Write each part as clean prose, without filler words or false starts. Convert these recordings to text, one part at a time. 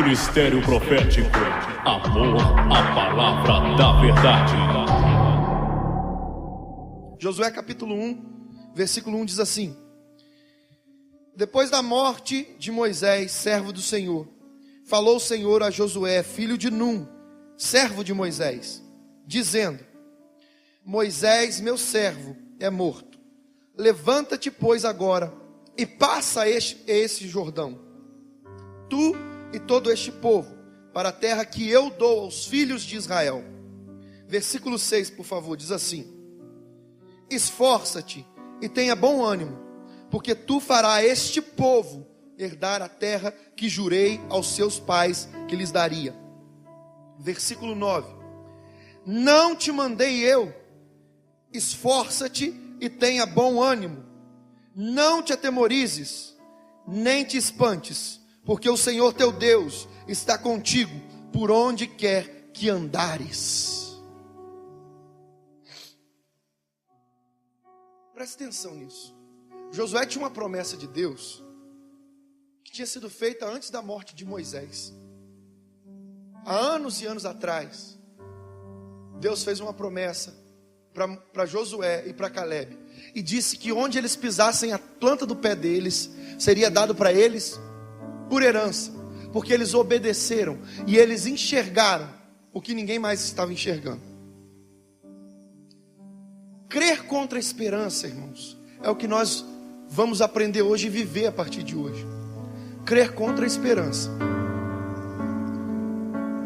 Ministério Profético Amor à Palavra da Verdade. Josué capítulo 1, versículo 1 diz assim: Depois da morte de Moisés, servo do Senhor, falou o Senhor a Josué, filho de Num, servo de Moisés, dizendo: Moisés, meu servo, é morto. Levanta-te, pois, agora, e passa esse Jordão, tu e todo este povo, para a terra que eu dou aos filhos de Israel. Versículo 6, por favor, diz assim: Esforça-te e tenha bom ânimo, porque tu farás este povo herdar a terra que jurei aos seus pais que lhes daria. Versículo 9: Não te mandei eu? Esforça-te e tenha bom ânimo, não te atemorizes, nem te espantes, porque o Senhor teu Deus está contigo por onde quer que andares. Preste atenção nisso. Josué tinha uma promessa de Deus que tinha sido feita antes da morte de Moisés. Há anos e anos atrás, Deus fez uma promessa para Josué e para Caleb, e disse que onde eles pisassem a planta do pé deles, seria dado para eles por herança, porque eles obedeceram e eles enxergaram o que ninguém mais estava enxergando. Crer contra a esperança, irmãos, é o que nós vamos aprender hoje e viver a partir de hoje. Crer contra a esperança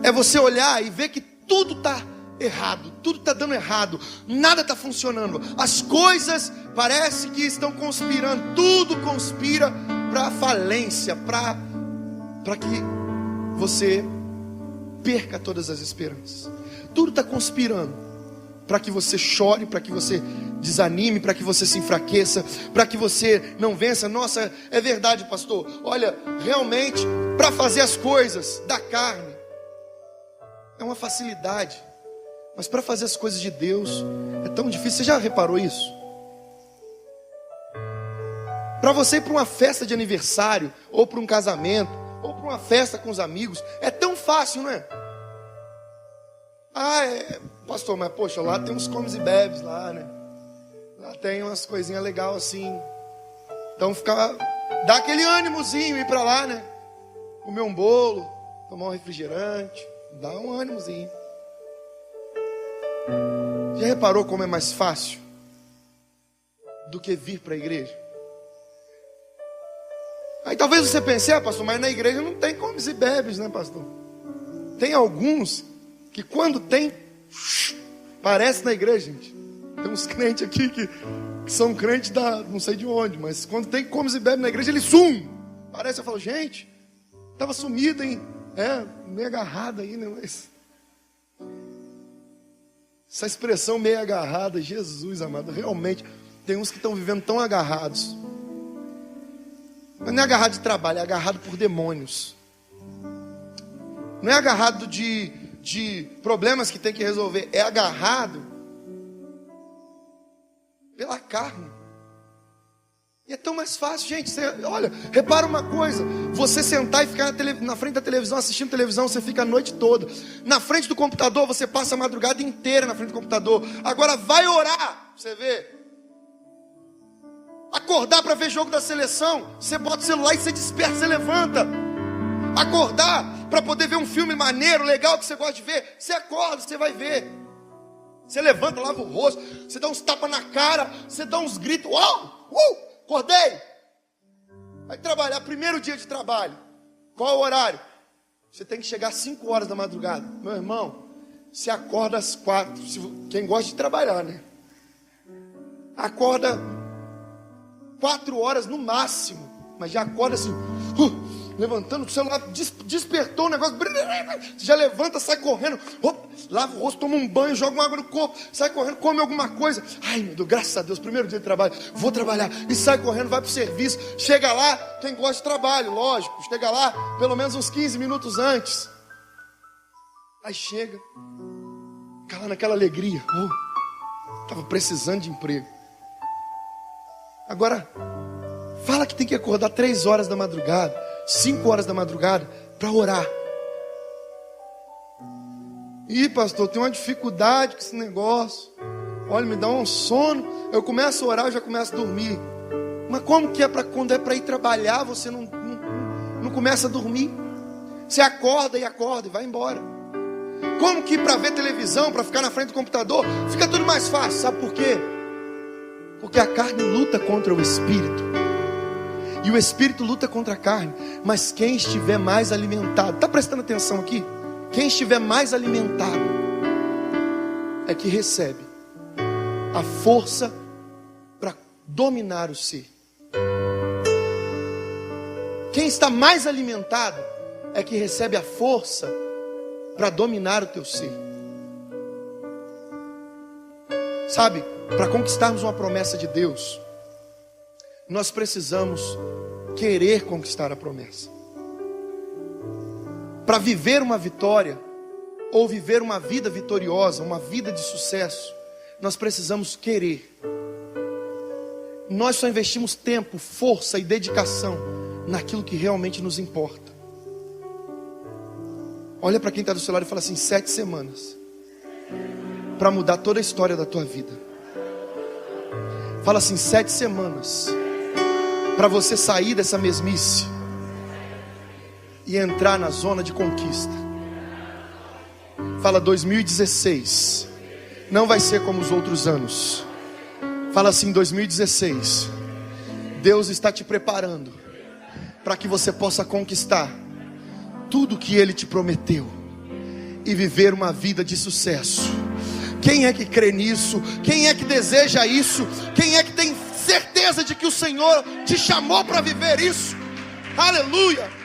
é você olhar e ver que tudo está errado, tudo está dando errado, nada está funcionando, as coisas parece que estão conspirando, tudo conspira para a falência, para que você perca todas as esperanças. Tudo está conspirando para que você chore, para que você desanime, para que você se enfraqueça, para que você não vença. Nossa, é verdade, pastor. Olha, realmente, para fazer as coisas da carne é uma facilidade, mas para fazer as coisas de Deus é tão difícil. Você já reparou isso? Para você ir para uma festa de aniversário, ou para um casamento, ou para uma festa com os amigos, é tão fácil, não é? Pastor, mas poxa, lá tem uns comes e bebes lá, né? Lá tem umas coisinhas legais assim. Então dá aquele ânimozinho ir para lá, né? Comer um bolo, tomar um refrigerante, dá um ânimozinho. Já reparou como é mais fácil do que vir para a igreja? Aí talvez você pense: pastor, mas na igreja não tem comes e bebes, né, pastor? Tem alguns que quando tem, parece na igreja, gente. Tem uns crentes aqui que são crentes da não sei de onde, mas quando tem comes e bebes na igreja, eles sumem. Parece, eu falo: gente, estava sumido, hein? Meio agarrado aí, né? Mas essa expressão meio agarrada, Jesus amado, realmente tem uns que estão vivendo tão agarrados. Mas não é agarrado de trabalho, é agarrado por demônios. Não é agarrado de problemas que tem que resolver, é agarrado pela carne. E é tão mais fácil, gente. Olha, repara uma coisa: você sentar e ficar na frente da televisão, assistindo televisão, você fica a noite toda. Na frente do computador, você passa a madrugada inteira na frente do computador. Agora vai orar, você vê. Acordar para ver jogo da seleção, você bota o celular e você desperta, você levanta. Acordar para poder ver um filme maneiro, legal, que você gosta de ver, você acorda, você vai ver. Você levanta, lava o rosto, você dá uns tapas na cara, você dá uns gritos: acordei. Vai trabalhar, primeiro dia de trabalho. Qual é o horário? Você tem que chegar às 5 horas da madrugada. Meu irmão, você acorda às 4. Quem gosta de trabalhar, né? Acorda 4 horas no máximo, mas já acorda assim, levantando, o celular despertou o negócio, você já levanta, sai correndo, lava o rosto, toma um banho, joga uma água no corpo, sai correndo, come alguma coisa. Ai meu Deus, graças a Deus, primeiro dia de trabalho, vou trabalhar, e sai correndo, vai para o serviço. Chega lá, quem gosta de trabalho, lógico, chega lá pelo menos uns 15 minutos antes. Aí chega, fica lá naquela alegria, estava precisando de emprego. Agora, fala que tem que acordar 3 horas da madrugada, 5 horas da madrugada, para orar. Ih, pastor, tem uma dificuldade com esse negócio. Olha, me dá um sono. Eu começo a orar, eu já começo a dormir. Mas como que é quando é para ir trabalhar, você não começa a dormir? Você acorda e vai embora. Como que para ver televisão, para ficar na frente do computador, fica tudo mais fácil? Sabe por quê? Porque a carne luta contra o espírito. E o espírito luta contra a carne. Mas quem estiver mais alimentado, está prestando atenção aqui? Quem estiver mais alimentado é que recebe a força para dominar o ser. Quem está mais alimentado é que recebe a força para dominar o teu ser. Sabe, para conquistarmos uma promessa de Deus, nós precisamos querer conquistar a promessa. Para viver uma vitória, ou viver uma vida vitoriosa, uma vida de sucesso, nós precisamos querer. Nós só investimos tempo, força e dedicação naquilo que realmente nos importa. Olha para quem está do seu lado e fala assim: 7 semanas para mudar toda a história da tua vida. Fala assim: 7 semanas para você sair dessa mesmice e entrar na zona de conquista. Fala: 2016 não vai ser como os outros anos. Fala assim: 2016 Deus está te preparando para que você possa conquistar tudo que Ele te prometeu e viver uma vida de sucesso. Quem é que crê nisso? Quem é que deseja isso? Quem é que tem certeza de que o Senhor te chamou para viver isso? Aleluia!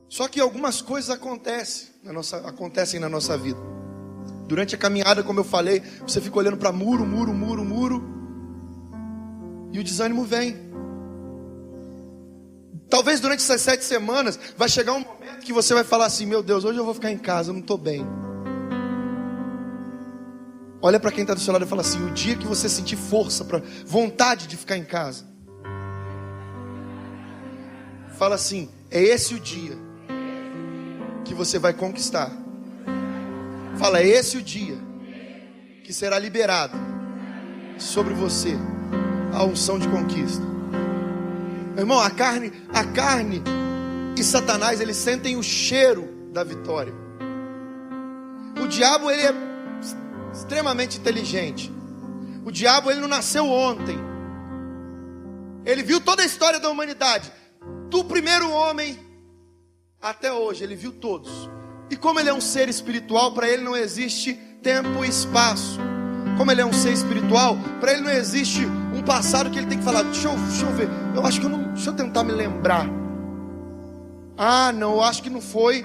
Só que algumas coisas acontecem na nossa vida. Durante a caminhada, como eu falei, você fica olhando para muro, e o desânimo vem. Talvez durante essas 7 semanas vai chegar um momento que você vai falar assim: meu Deus, hoje eu vou ficar em casa, eu não estou bem. Olha para quem está do seu lado e fala assim: o dia que você sentir força, vontade de ficar em casa, fala assim: é esse o dia que você vai conquistar. Fala: é esse o dia que será liberado sobre você a unção de conquista. Meu irmão, a carne e Satanás, eles sentem o cheiro da vitória. O diabo, ele é extremamente inteligente. O diabo, ele não nasceu ontem. Ele viu toda a história da humanidade, do primeiro homem até hoje, ele viu todos. E como ele é um ser espiritual, para ele não existe tempo e espaço. Como ele é um ser espiritual, para ele não existe um passado que ele tem que falar: deixa eu ver, deixa eu tentar me lembrar. Ah, não, eu acho que não foi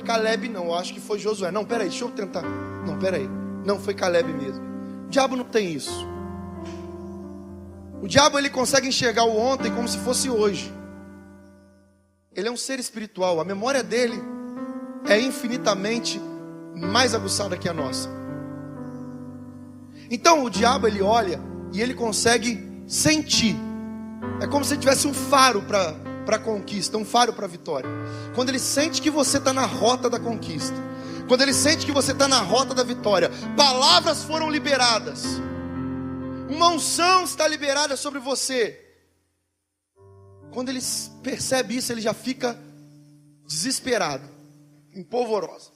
Caleb, não, eu acho que foi Josué. Não, peraí, deixa eu tentar. Não, peraí, não foi Caleb mesmo. O diabo não tem isso. O diabo, ele consegue enxergar o ontem como se fosse hoje. Ele é um ser espiritual, a memória dele é infinitamente mais aguçada que a nossa. Então o diabo, ele olha e ele consegue sentir. É como se ele tivesse um faro para a conquista, um faro para a vitória. Quando ele sente que você está na rota da conquista, quando ele sente que você está na rota da vitória, palavras foram liberadas, uma unção está liberada sobre você. Quando ele percebe isso, ele já fica desesperado, empolvoroso.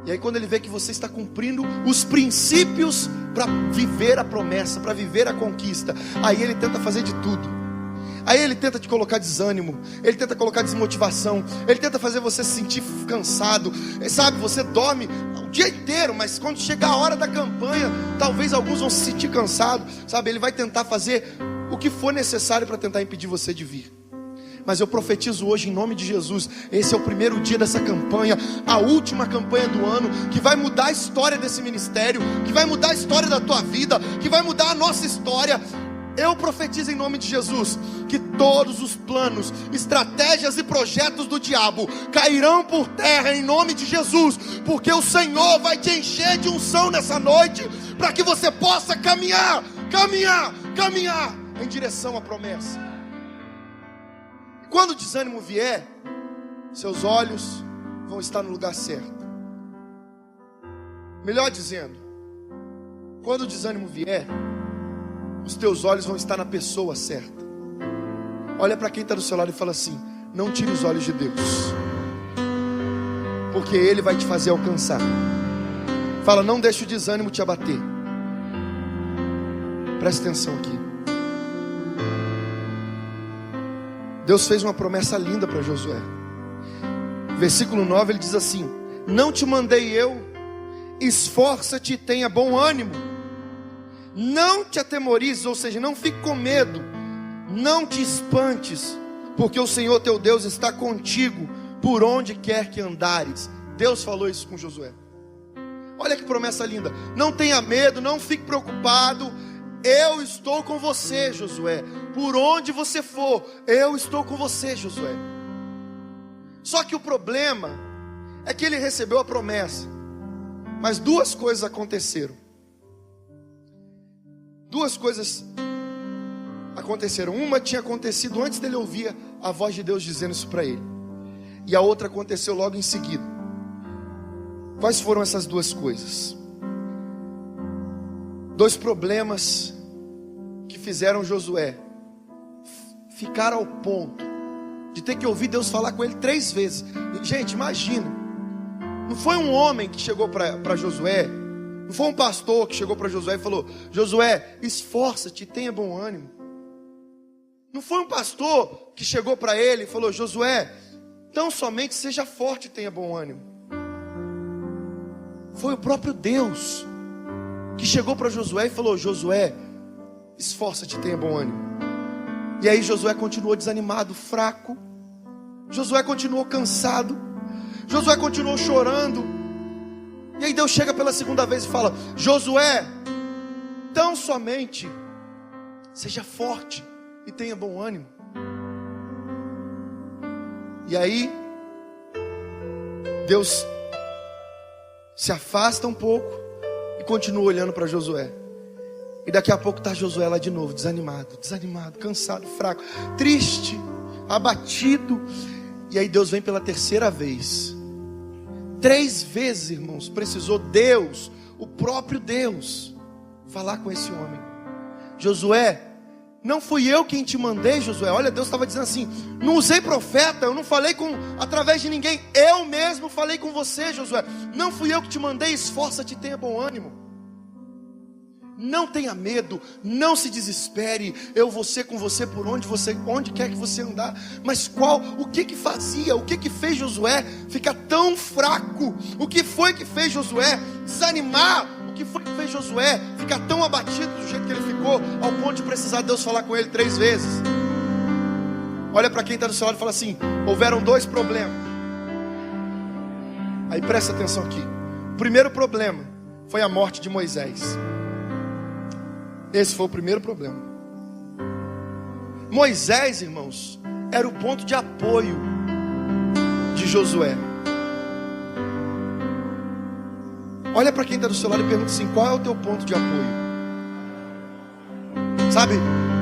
E aí quando ele vê que você está cumprindo os princípios para viver a promessa, para viver a conquista, aí ele tenta fazer de tudo. Aí ele tenta te colocar desânimo, ele tenta colocar desmotivação, ele tenta fazer você se sentir cansado. Sabe, você dorme o dia inteiro, mas quando chegar a hora da campanha, talvez alguns vão se sentir cansados. Sabe, ele vai tentar fazer o que for necessário para tentar impedir você de vir. Mas eu profetizo hoje em nome de Jesus, esse é o primeiro dia dessa campanha, a última campanha do ano, que vai mudar a história desse ministério, que vai mudar a história da tua vida, que vai mudar a nossa história. Eu profetizo em nome de Jesus que todos os planos, estratégias e projetos do diabo cairão por terra em nome de Jesus, porque o Senhor vai te encher de unção nessa noite, para que você possa caminhar em direção à promessa. E quando o desânimo vier, seus olhos vão estar no lugar certo. Melhor dizendo, quando o desânimo vier, os teus olhos vão estar na pessoa certa. Olha para quem está do seu lado e fala assim: não tire os olhos de Deus, porque Ele vai te fazer alcançar. Fala, não deixe o desânimo te abater. Presta atenção aqui. Deus fez uma promessa linda para Josué. Versículo 9, ele diz assim: não te mandei eu, esforça-te e tenha bom ânimo. Não te atemorizes, ou seja, não fique com medo, não te espantes, porque o Senhor teu Deus está contigo por onde quer que andares. Deus falou isso com Josué. Olha que promessa linda. Não tenha medo, não fique preocupado. Eu estou com você, Josué. Por onde você for, eu estou com você, Josué. Só que o problema é que ele recebeu a promessa, mas duas coisas aconteceram. Duas coisas aconteceram. Uma tinha acontecido antes dele ouvir a voz de Deus dizendo isso para ele, e a outra aconteceu logo em seguida. Quais foram essas duas coisas? Dois problemas que fizeram Josué ficar ao ponto de ter que ouvir Deus falar com ele 3 vezes. Gente, imagina. Não foi um homem que chegou para Josué, não foi um pastor que chegou para Josué e falou: Josué, esforça-te, tenha bom ânimo. Não foi um pastor que chegou para ele e falou: Josué, tão somente seja forte e tenha bom ânimo. Foi o próprio Deus que chegou para Josué e falou: Josué, esforça-te e tenha bom ânimo. E aí Josué continuou desanimado, fraco. Josué continuou cansado. Josué continuou chorando. E aí Deus chega pela segunda vez e fala: Josué, tão somente seja forte e tenha bom ânimo. E aí Deus se afasta um pouco e continua olhando para Josué. E daqui a pouco está Josué lá de novo, desanimado, cansado, fraco, triste, abatido. E aí Deus vem pela terceira vez. 3 vezes, irmãos, precisou Deus, o próprio Deus, falar com esse homem: Josué, não fui eu quem te mandei, Josué. Olha, Deus estava dizendo assim: não usei profeta, eu não falei através de ninguém, eu mesmo falei com você, Josué. Não fui eu que te mandei, esforça-te e tenha bom ânimo. Não tenha medo, não se desespere. Eu vou ser com você por onde quer que você andar. Mas o que fazia? O que fez Josué ficar tão fraco? O que foi que fez Josué desanimar? O que foi que fez Josué ficar tão abatido do jeito que ele ficou, ao ponto de precisar Deus falar com ele 3 vezes? Olha para quem está do seu lado e fala assim: houveram 2 problemas. Aí presta atenção aqui. O primeiro problema foi a morte de Moisés. Esse foi o primeiro problema. Moisés, irmãos, era o ponto de apoio de Josué. Olha para quem está do seu lado e pergunta assim: qual é o teu ponto de apoio? Sabe,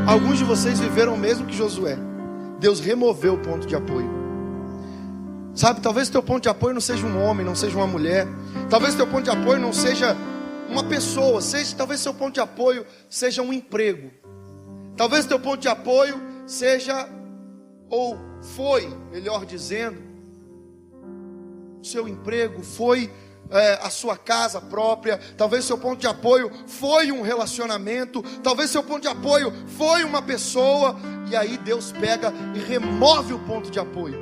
alguns de vocês viveram o mesmo que Josué. Deus removeu o ponto de apoio. Sabe, talvez o teu ponto de apoio não seja um homem, não seja uma mulher. Talvez o teu ponto de apoio não seja uma pessoa, talvez seu ponto de apoio seja um emprego. Talvez teu ponto de apoio seja, ou foi, melhor dizendo, o seu emprego, foi a sua casa própria. Talvez seu ponto de apoio foi um relacionamento. Talvez seu ponto de apoio foi uma pessoa. E aí Deus pega e remove o ponto de apoio.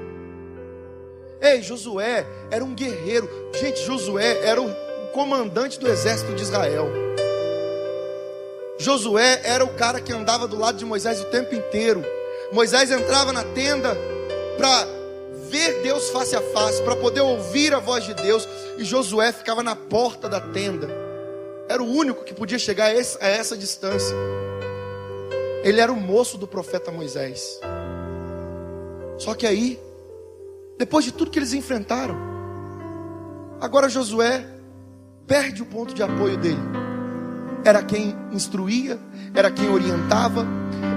Ei, Josué era um guerreiro. Gente, Josué era o comandante do exército de Israel. Josué era o cara que andava do lado de Moisés o tempo inteiro. Moisés entrava na tenda para ver Deus face a face, para poder ouvir a voz de Deus, e Josué ficava na porta da tenda. Era o único que podia chegar a essa distância. Ele era o moço do profeta Moisés. Só que aí, depois de tudo que eles enfrentaram, agora Josué perde o ponto de apoio dele. era quem instruía, era quem orientava,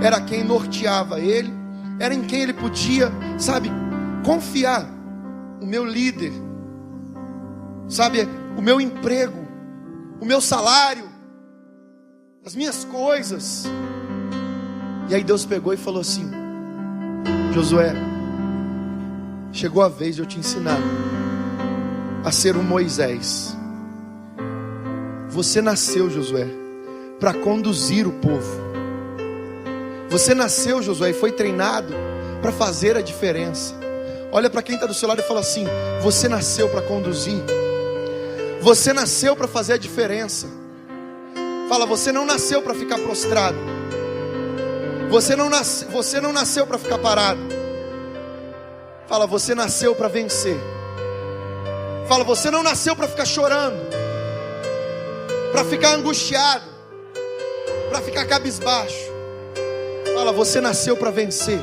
era quem norteava ele, era em quem ele podia, sabe, confiar. O meu líder, sabe, o meu emprego, o meu salário, as minhas coisas. E aí Deus pegou e falou assim: Josué, chegou a vez de eu te ensinar a ser um Moisés. Você nasceu, Josué, para conduzir o povo. Você nasceu, Josué, e foi treinado para fazer a diferença. Olha para quem está do seu lado e fala assim: você nasceu para conduzir. Você nasceu para fazer a diferença. Fala, você não nasceu para ficar prostrado. Você não nasceu para ficar parado. Fala, você nasceu para vencer. Fala, você não nasceu para ficar chorando, para ficar angustiado, para ficar cabisbaixo. Fala, você nasceu para vencer.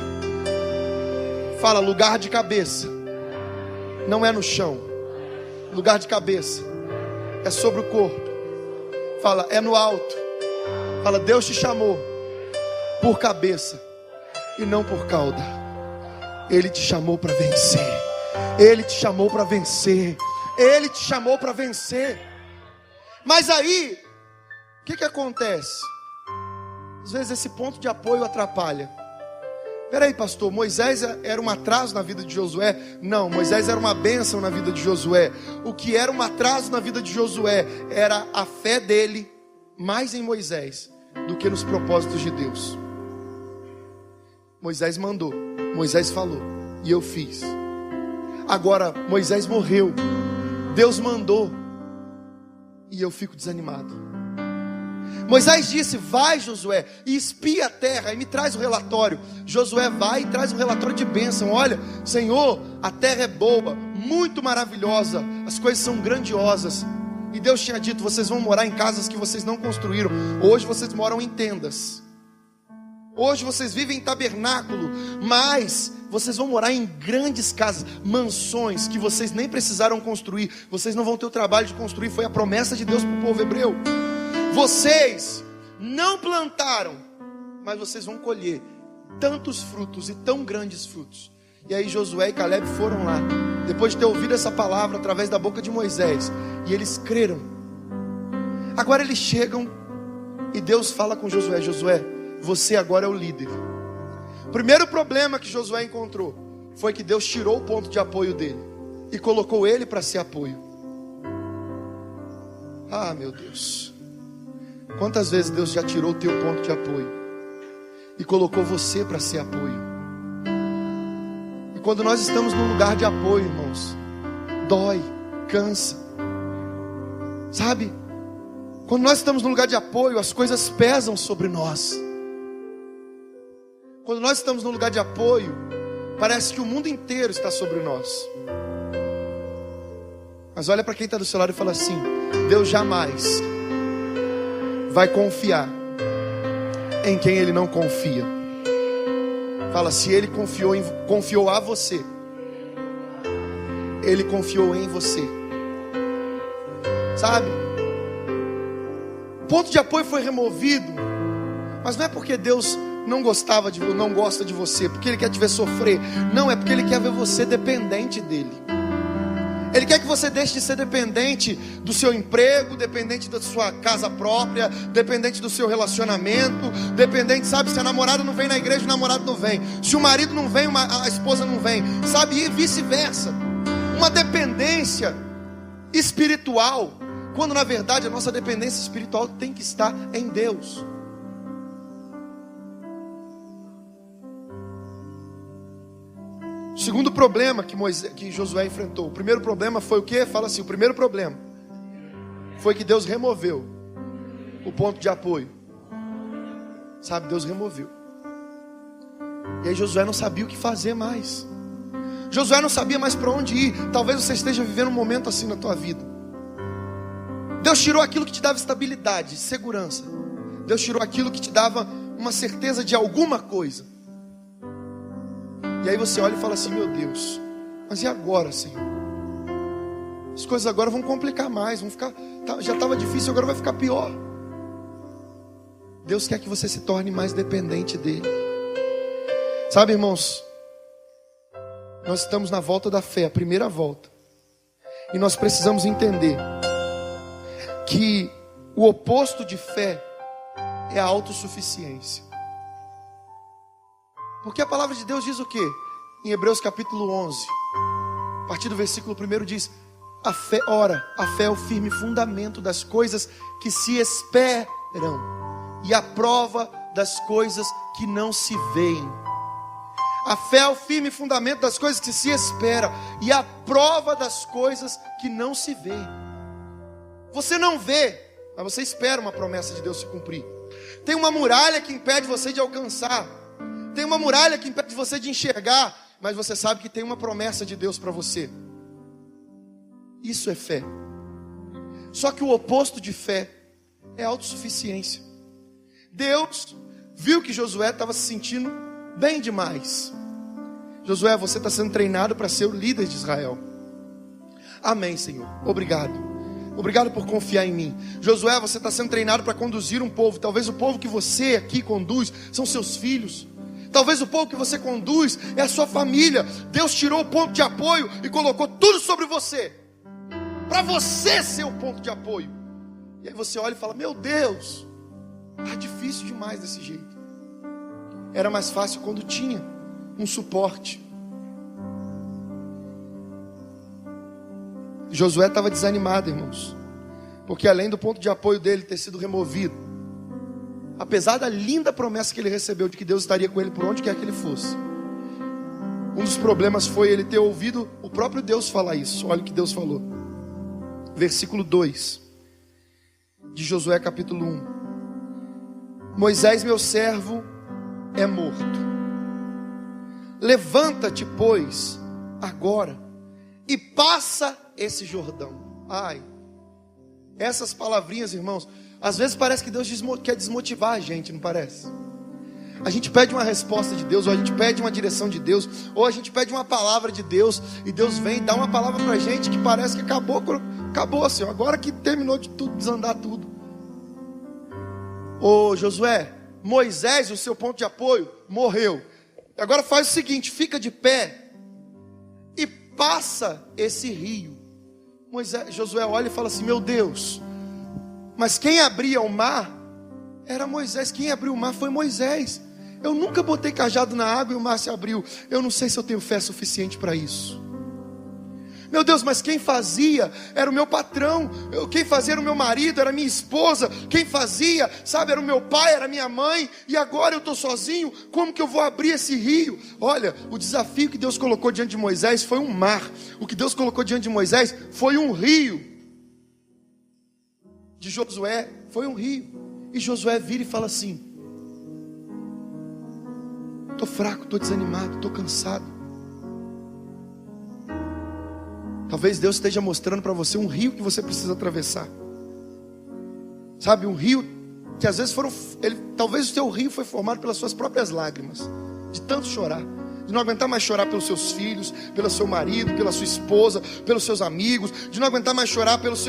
Fala, lugar de cabeça não é no chão. Lugar de cabeça é sobre o corpo. Fala, é no alto. Fala, Deus te chamou por cabeça e não por cauda. Ele te chamou para vencer. Ele te chamou para vencer. Ele te chamou para vencer. Mas aí, o que acontece? Às vezes esse ponto de apoio atrapalha. Peraí, pastor, Moisés era um atraso na vida de Josué? Não, Moisés era uma bênção na vida de Josué. O que era um atraso na vida de Josué era a fé dele mais em Moisés do que nos propósitos de Deus. Moisés mandou, Moisés falou, e eu fiz. Agora Moisés morreu, Deus mandou, e eu fico desanimado. Moisés disse: vai, Josué, e espia a terra, e me traz o relatório. Josué vai e traz um relatório de bênção. Olha, Senhor, a terra é boa, muito maravilhosa, as coisas são grandiosas. E Deus tinha dito: vocês vão morar em casas que vocês não construíram. Hoje vocês moram em tendas. Hoje vocês vivem em tabernáculo, mas vocês vão morar em grandes casas, mansões que vocês nem precisaram construir. Vocês não vão ter o trabalho de construir, foi a promessa de Deus para o povo hebreu. Vocês não plantaram, mas vocês vão colher tantos frutos e tão grandes frutos. E aí Josué e Caleb foram lá, depois de ter ouvido essa palavra através da boca de Moisés, e eles creram. Agora eles chegam e Deus fala com Josué: Josué, você agora é o líder. O primeiro problema que Josué encontrou foi que Deus tirou o ponto de apoio dele e colocou ele para ser apoio. Ah, meu Deus, quantas vezes Deus já tirou o teu ponto de apoio e colocou você para ser apoio? E quando nós estamos num lugar de apoio, irmãos, dói, cansa, sabe? Quando nós estamos num lugar de apoio, as coisas pesam sobre nós. Quando nós estamos num lugar de apoio, parece que o mundo inteiro está sobre nós. Mas olha para quem está do seu lado e fala assim: Deus jamais vai confiar em quem Ele não confia. Fala, se Ele confiou a você, Ele confiou em você. Sabe? O ponto de apoio foi removido, mas não é porque Deus não gosta de você, porque Ele quer te ver sofrer. Não, é porque Ele quer ver você dependente dEle. Ele quer que você deixe de ser dependente do seu emprego, dependente da sua casa própria, dependente do seu relacionamento, dependente, sabe, se a namorada não vem na igreja, o namorado não vem. Se o marido não vem, a esposa não vem, sabe, e vice-versa. Uma dependência espiritual, quando na verdade a nossa dependência espiritual tem que estar em Deus. O segundo problema que Josué enfrentou. O primeiro problema foi o quê? Fala assim, o primeiro problema foi que Deus removeu o ponto de apoio. Sabe, Deus removeu. E aí Josué não sabia o que fazer mais. Josué não sabia mais para onde ir. Talvez você esteja vivendo um momento assim na tua vida. Deus tirou aquilo que te dava estabilidade, segurança. Deus tirou aquilo que te dava uma certeza de alguma coisa. E aí você olha e fala assim: meu Deus, mas e agora, Senhor? As coisas agora vão complicar mais, vão ficar, já estava difícil, agora vai ficar pior. Deus quer que você se torne mais dependente dele. Sabe, irmãos, nós estamos na volta da fé, a primeira volta. E nós precisamos entender que o oposto de fé é a autossuficiência. Porque a palavra de Deus diz o quê? Em Hebreus capítulo 11, a partir do versículo 1 diz: a fé é o firme fundamento das coisas que se esperam e a prova das coisas que não se veem. A fé é o firme fundamento das coisas que se espera e a prova das coisas que não se veem. Você não vê, mas você espera uma promessa de Deus se cumprir. Tem uma muralha que impede você de alcançar. Tem uma muralha que impede você de enxergar, mas você sabe que tem uma promessa de Deus para você. Isso é fé. Só que o oposto de fé é autossuficiência. Deus viu que Josué estava se sentindo bem demais. Josué, você está sendo treinado para ser o líder de Israel. Amém, Senhor. Obrigado. Obrigado por confiar em mim. Josué, você está sendo treinado para conduzir um povo. Talvez o povo que você aqui conduz são seus filhos. Talvez o povo que você conduz é a sua família. Deus tirou o ponto de apoio e colocou tudo sobre você, para você ser o ponto de apoio. E aí você olha e fala: meu Deus, tá difícil demais desse jeito. Era mais fácil quando tinha um suporte. Josué estava desanimado, irmãos, porque além do ponto de apoio dele ter sido removido, apesar da linda promessa que ele recebeu de que Deus estaria com ele por onde quer que ele fosse, um dos problemas foi ele ter ouvido o próprio Deus falar isso. Olha o que Deus falou. Versículo 2 de Josué capítulo 1. Moisés, meu servo, é morto. Levanta-te, pois, agora, e passa esse Jordão. Ai, essas palavrinhas, irmãos, às vezes parece que Deus quer desmotivar a gente, não parece? A gente pede uma resposta de Deus, ou a gente pede uma direção de Deus, ou a gente pede uma palavra de Deus, e Deus vem e dá uma palavra pra gente que parece que acabou assim, agora que terminou de tudo, desandar tudo. Ô Josué, Moisés, o seu ponto de apoio, morreu. Agora faz o seguinte, fica de pé e passa esse rio. Josué olha e fala assim: meu Deus, mas quem abria o mar era Moisés. Quem abriu o mar foi Moisés. Eu nunca botei cajado na água e o mar se abriu. Eu não sei se eu tenho fé suficiente para isso. Meu Deus, mas quem fazia era o meu patrão. Quem fazia era o meu marido, era a minha esposa. Quem fazia, sabe, era o meu pai, era a minha mãe. E agora eu estou sozinho. Como que eu vou abrir esse rio? Olha, o desafio que Deus colocou diante de Moisés foi um mar. O que Deus colocou diante de Moisés foi um rio. De Josué foi um rio. E Josué vira e fala assim: estou fraco, estou desanimado, estou cansado. Talvez Deus esteja mostrando para você um rio que você precisa atravessar. Sabe, um rio que às vezes talvez o seu rio foi formado pelas suas próprias lágrimas, de tanto chorar, de não aguentar mais chorar pelos seus filhos, pelo seu marido, pela sua esposa, pelos seus amigos, de não aguentar mais chorar pelos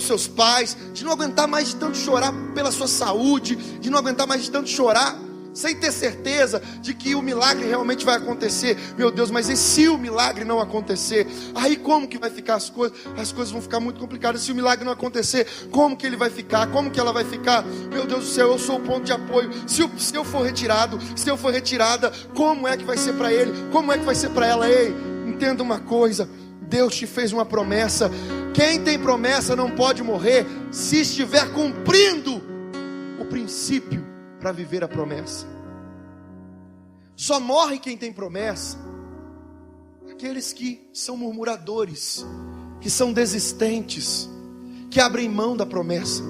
seus pais, de não aguentar mais de tanto chorar pela sua saúde, de não aguentar mais de tanto chorar sem ter certeza de que o milagre realmente vai acontecer. Meu Deus, mas e se o milagre não acontecer? Aí como que vai ficar as coisas? As coisas vão ficar muito complicadas. Se o milagre não acontecer, como que ele vai ficar? Como que ela vai ficar? Meu Deus do céu, eu sou o ponto de apoio. Se eu for retirado, se eu for retirada, como é que vai ser para ele? Como é que vai ser para ela? Ei, entenda uma coisa, Deus te fez uma promessa. Quem tem promessa não pode morrer se estiver cumprindo o princípio para viver a promessa. Só morre quem tem promessa aqueles que são murmuradores, que são desistentes, que abrem mão da promessa.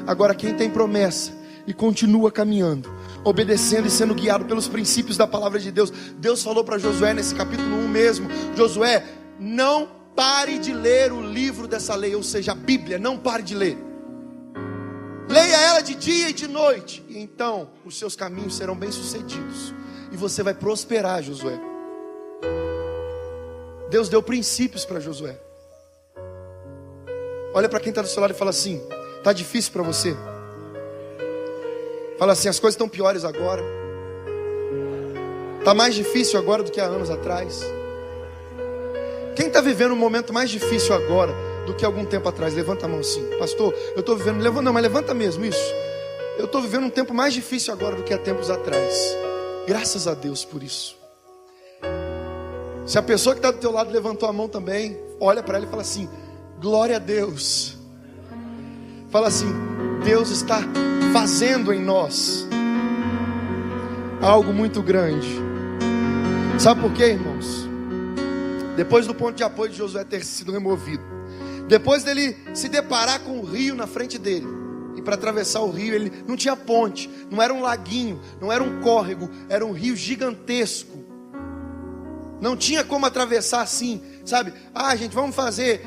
Agora quem tem promessa e continua caminhando, obedecendo e sendo guiado pelos princípios da palavra de Deus. Deus falou para Josué nesse capítulo 1 mesmo: Josué, não pare de ler o livro dessa lei, ou seja, a Bíblia, não pare de ler. Leia ela de dia e de noite, e então os seus caminhos serão bem-sucedidos, e você vai prosperar, Josué. Deus deu princípios para Josué. Olha para quem está do seu lado e fala assim: está difícil para você? Fala assim: as coisas estão piores agora. Está mais difícil agora do que há anos atrás. Quem está vivendo um momento mais difícil agora do que algum tempo atrás? Levanta a mão assim. Pastor, eu estou vivendo... Não, mas levanta mesmo isso. Eu estou vivendo um tempo mais difícil agora do que há tempos atrás. Graças a Deus por isso. Se a pessoa que está do teu lado levantou a mão também, olha para ela e fala assim: glória a Deus. Fala assim: Deus está fazendo em nós algo muito grande. Sabe por quê, irmãos? Depois do ponto de apoio de Josué ter sido removido, depois dele se deparar com o rio na frente dele, e para atravessar o rio ele não tinha ponte, não era um laguinho, não era um córrego, era um rio gigantesco. Não tinha como atravessar assim, sabe? Gente, vamos fazer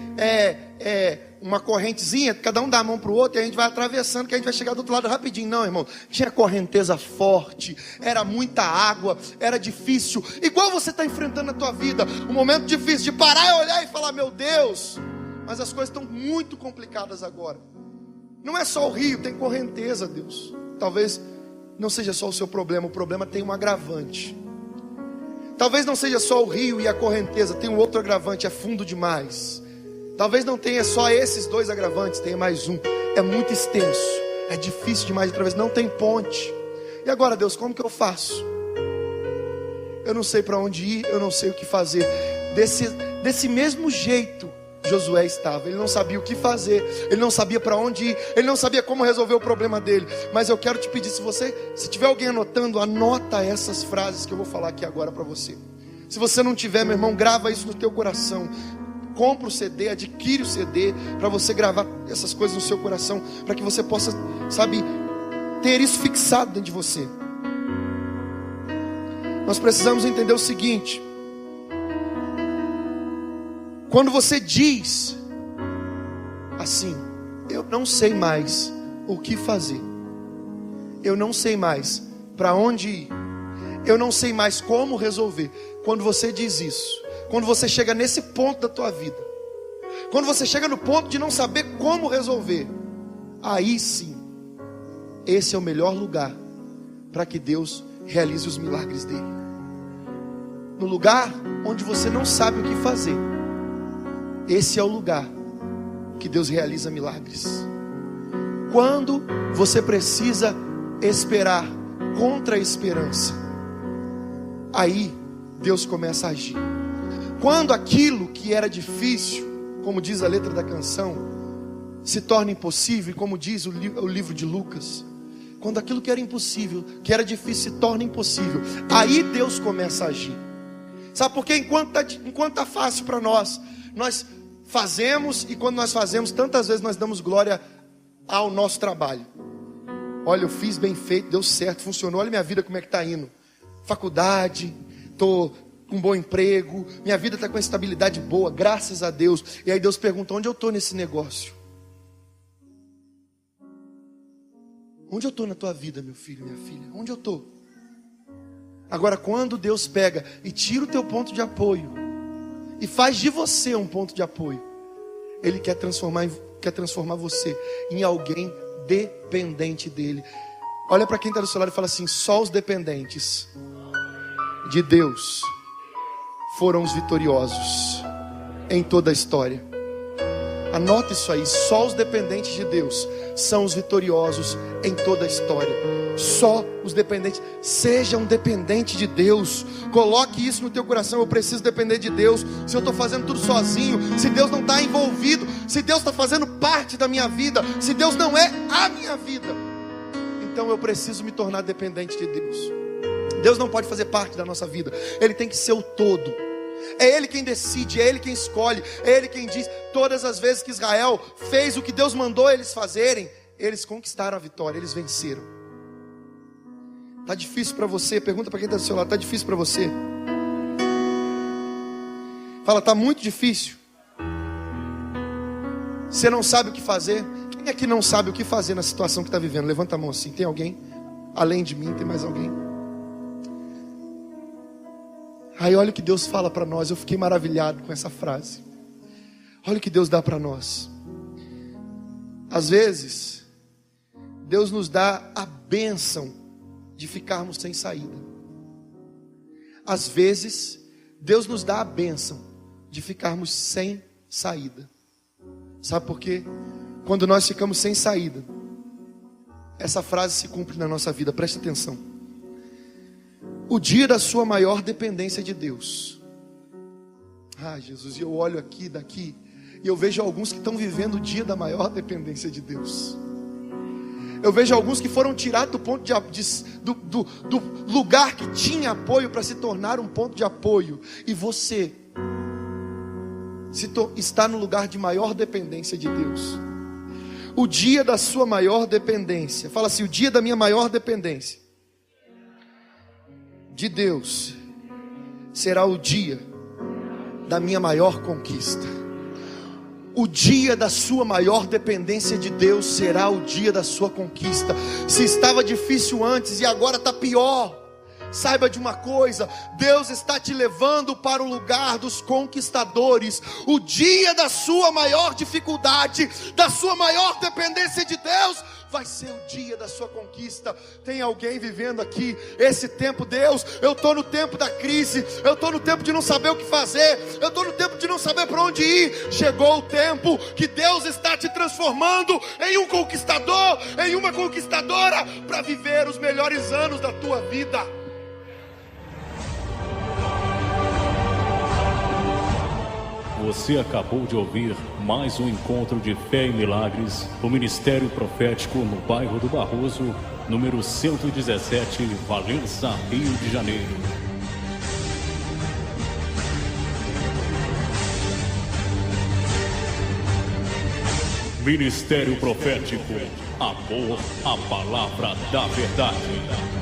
uma correntezinha, cada um dá a mão para o outro, e a gente vai atravessando, que a gente vai chegar do outro lado rapidinho. Não, irmão, tinha correnteza forte, era muita água, era difícil. Igual você está enfrentando na tua vida, um momento difícil de parar e olhar e falar: meu Deus, mas as coisas estão muito complicadas agora. Não é só o rio, tem correnteza, Deus. Talvez não seja só o seu problema, o problema tem um agravante. Talvez não seja só o rio e a correnteza, tem um outro agravante, é fundo demais. Talvez não tenha só esses dois agravantes, tenha mais um. É muito extenso, é difícil demais de atravessar, não tem ponte. E agora, Deus, como que eu faço? Eu não sei para onde ir, eu não sei o que fazer. Desse mesmo jeito Josué estava. Ele não sabia o que fazer, ele não sabia para onde ir, ele não sabia como resolver o problema dele. Mas eu quero te pedir, se tiver alguém anotando, anota essas frases que eu vou falar aqui agora para você. Se você não tiver, meu irmão, grava isso no teu coração. Compra o CD, adquire o CD, para você gravar essas coisas no seu coração, para que você possa, ter isso fixado dentro de você. Nós precisamos entender o seguinte: quando você diz assim: eu não sei mais o que fazer, eu não sei mais para onde ir, eu não sei mais como resolver. Quando você diz isso, quando você chega nesse ponto da tua vida, quando você chega no ponto de não saber como resolver, aí sim, esse é o melhor lugar para que Deus realize os milagres dele. No lugar onde você não sabe o que fazer, esse é o lugar que Deus realiza milagres. Quando você precisa esperar contra a esperança, aí Deus começa a agir. Quando aquilo que era difícil, como diz a letra da canção, se torna impossível, como diz o livro de Lucas, quando aquilo que era impossível, que era difícil, se torna impossível, aí Deus começa a agir. Sabe por quê? Enquanto está fácil para nós fazemos, e quando nós fazemos, tantas vezes nós damos glória ao nosso trabalho. Olha, eu fiz bem feito, deu certo, funcionou, olha minha vida como é que está indo. Faculdade, estou com um bom emprego, minha vida está com uma estabilidade boa, graças a Deus. E aí Deus pergunta: onde eu estou nesse negócio? Onde eu estou na tua vida, meu filho, minha filha? Onde eu estou? Agora, quando Deus pega e tira o teu ponto de apoio e faz de você um ponto de apoio, Ele quer transformar você em alguém dependente dele. Olha para quem está do seu lado e fala assim: só os dependentes de Deus foram os vitoriosos em toda a história. Anota isso aí: só os dependentes de Deus são os vitoriosos em toda a história. Só os dependentes. Seja um dependente de Deus. Coloque isso no teu coração: eu preciso depender de Deus. Se eu estou fazendo tudo sozinho, se Deus não está envolvido, se Deus está fazendo parte da minha vida, se Deus não é a minha vida, então eu preciso me tornar dependente de Deus. Deus não pode fazer parte da nossa vida, Ele tem que ser o todo. É Ele quem decide, é Ele quem escolhe, é Ele quem diz. Todas as vezes que Israel fez o que Deus mandou eles fazerem, eles conquistaram a vitória, eles venceram. Está difícil para você? Pergunta para quem está do seu lado: está difícil para você? Fala: está muito difícil. Você não sabe o que fazer? Quem é que não sabe o que fazer na situação que está vivendo? Levanta a mão assim. Tem alguém? Além de mim, tem mais alguém? Aí olha o que Deus fala para nós. Eu fiquei maravilhado com essa frase. Olha o que Deus dá para nós. Às vezes Deus nos dá a bênção de ficarmos sem saída. Às vezes, Deus nos dá a bênção de ficarmos sem saída. Sabe por quê? Quando nós ficamos sem saída, essa frase se cumpre na nossa vida, preste atenção. O dia da sua maior dependência de Deus. Jesus, e eu olho aqui, daqui, e eu vejo alguns que estão vivendo o dia da maior dependência de Deus. Eu vejo alguns que foram tirados do ponto do lugar que tinha apoio para se tornar um ponto de apoio. E você está no lugar de maior dependência de Deus. O dia da sua maior dependência. Fala assim: o dia da minha maior dependência de Deus será o dia da minha maior conquista. O dia da sua maior dependência de Deus será o dia da sua conquista. Se estava difícil antes e agora está pior, saiba de uma coisa: Deus está te levando para o lugar dos conquistadores. O dia da sua maior dificuldade, da sua maior dependência de Deus, vai ser o dia da sua conquista. Tem alguém vivendo aqui esse tempo? Deus, eu estou no tempo da crise, eu estou no tempo de não saber o que fazer, eu estou no tempo de não saber para onde ir. Chegou o tempo que Deus está te transformando em um conquistador, em uma conquistadora, para viver os melhores anos da tua vida. Você acabou de ouvir mais um encontro de fé e milagres do Ministério Profético no bairro do Barroso, número 117, Valença, Rio de Janeiro. Ministério Profético, amor à palavra da verdade.